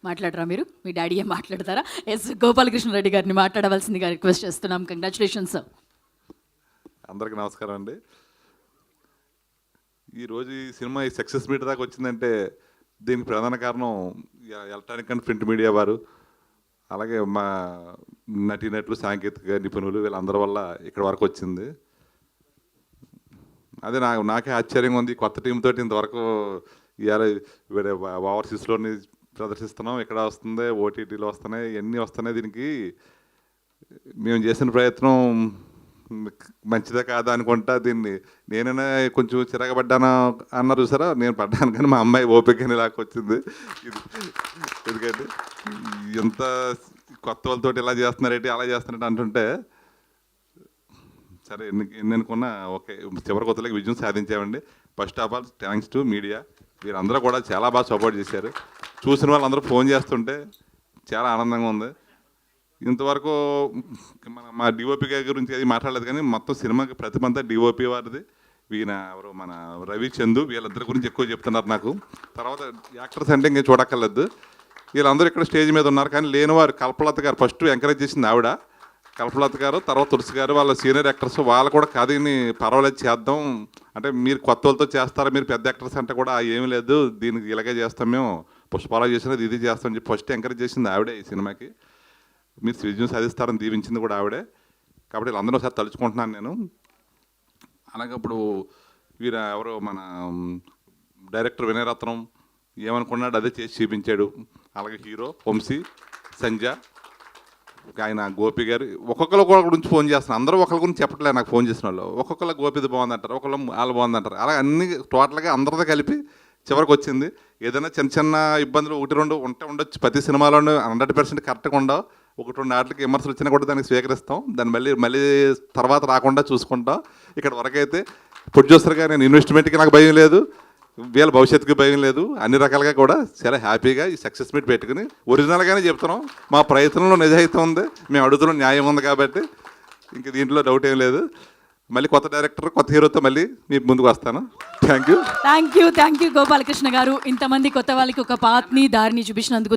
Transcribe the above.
మాట్లాడరా మీరు? మీ డాడీ ఏం మాట్లాడతారా? ఎస్ గోపాలకృష్ణారెడ్డి గారిని మాట్లాడవలసిందిగా రిక్వెస్ట్ చేస్తున్నాం. Congratulations sir. అందరికీ నమస్కారం అండి. ఈరోజు ఈ సినిమా ఈ సక్సెస్ మీట్ దాకా వచ్చిందంటే దీనికి ప్రధాన కారణం ఎలక్ట్రానిక్ అండ్ ప్రింట్ మీడియా వారు, అలాగే మా నటీనటులు, సాంకేతిక నిపుణులు, వీళ్ళందరి వల్ల ఇక్కడ వరకు వచ్చింది. అదే నాకే ఆశ్చర్యంగా ఉంది. కొత్త టీంతో ఇంతవరకు ఇవాళ ఓవర్సీస్లోని ప్రదర్శిస్తున్నాం, ఇక్కడ వస్తుంది, ఓటీటీలో వస్తున్నాయి, ఇవన్నీ వస్తున్నాయి. దీనికి మేము చేసిన ప్రయత్నం మంచిదే కాదా అనుకుంటా. దీన్ని నేనైనా కొంచెం చిరగబడ్డాను అన్నారు చూసారా, నేను పడ్డాను, కానీ మా అమ్మాయి ఓపికని లాక్కొచ్చింది. ఇది ఎందుకంటే ఎంత కొత్త వాళ్ళతో ఇలా చేస్తున్నారేంటి, అలా చేస్తున్నారంటే అంటుంటే సరే ఎన్ని అనుకున్నా ఓకే, చివరి కొత్తలకి విజయం సాధించామండి. First of all thanks to media. వీరందరూ కూడా చాలా బాగా సపోర్ట్ చేశారు. చూసిన వాళ్ళందరూ ఫోన్ చేస్తుంటే చాలా ఆనందంగా ఉంది. ఇంతవరకు మా డిఓపి గారి గురించి అది మాట్లాడలేదు, కానీ మొత్తం సినిమాకి ప్రతిభ అంతా డిఓపి వారిది. ఈయన ఎవరు మన రవి చందు, వీళ్ళిద్దరి గురించి ఎక్కువ చెప్తున్నారు నాకు. తర్వాత యాక్టర్స్ అంటే ఇంకా చూడక్కర్లేదు, వీళ్ళందరూ ఇక్కడ స్టేజ్ మీద ఉన్నారు. కానీ లేనివారు కల్పలత గారు ఫస్ట్ ఎంకరేజ్ చేసింది ఆవిడ, కల్పలత గారు. తర్వాత తులసి గారు, వాళ్ళ సీనియర్ యాక్టర్స్. వాళ్ళు కూడా కథని పర్వాలేదు చేద్దాం అంటే, మీరు కొత్త వాళ్ళతో చేస్తారా, మీరు పెద్ద యాక్టర్స్ అంటే కూడా ఏమీ లేదు, దీనికి ఇలాగే చేస్తాం, మేము పుష్పారావు చేసినది ఇది చేస్తామని చెప్పి ఫస్ట్ ఎంకరేజ్ చేసింది ఆవిడే. ఈ సినిమాకి మీరు విజయం సాధిస్తారని దీవించింది కూడా ఆవిడే. కాబట్టి వీళ్ళందరూ ఒకసారి తలుచుకుంటున్నాను నేను. అలాగే ఇప్పుడు ఎవరో మన డైరెక్టర్ వినయరత్నం ఏమనుకున్నాడు అదే చేసి చూపించాడు. అలాగే హీరో వంశీ, సంజయ్, ఆయన గోపి గారు, ఒక్కొక్కరు గురించి ఫోన్ చేస్తున్నారు. అందరూ ఒకరి గురించి చెప్పట్లేదు నాకు ఫోన్ చేసిన వాళ్ళు. ఒక్కొక్కరు గోపిది బాగుందంటారు, ఒకళ్ళు వాళ్ళు బాగుందంటారు. అలా అన్ని టోటల్గా అందరితో కలిపి చివరికి వచ్చింది. ఏదైనా చిన్న చిన్న ఇబ్బందులు ఒకటి రెండు ఉండొచ్చు, ప్రతి సినిమాలోనూ 100% కరెక్ట్గా ఉండవు. ఒకటి రెండు ఆటలకి విమర్శలు వచ్చినా కూడా దానికి స్వీకరిస్తాం, దాన్ని మళ్ళీ తర్వాత రాకుండా చూసుకుంటాం. ఇక్కడ వరకైతే ప్రొడ్యూసర్గా నేను ఇన్వెస్ట్మెంట్కి నాకు భయం లేదు, వీళ్ళ భవిష్యత్తుకి భయం లేదు. అన్ని రకాలుగా కూడా చాలా హ్యాపీగా ఈ సక్సెస్ మీట్ పెట్టుకుని ఒరిజినల్గానే చెప్తున్నాం. మా ప్రయత్నంలో నిజాయితీ ఉంది, మేము అడుగుతున్న న్యాయం ఉంది, కాబట్టి ఇంక దీంట్లో డౌట్ ఏం లేదు. మళ్ళీ కొత్త డైరెక్టర్, కొత్త హీరోతో మళ్ళీ మీ ముందుకు వస్తాను. థ్యాంక్ యూ గోపాలకృష్ణ గారు. ఇంతమంది కొత్త వాళ్ళకి ఒక పాత్ని దారిని చూపించినందుకు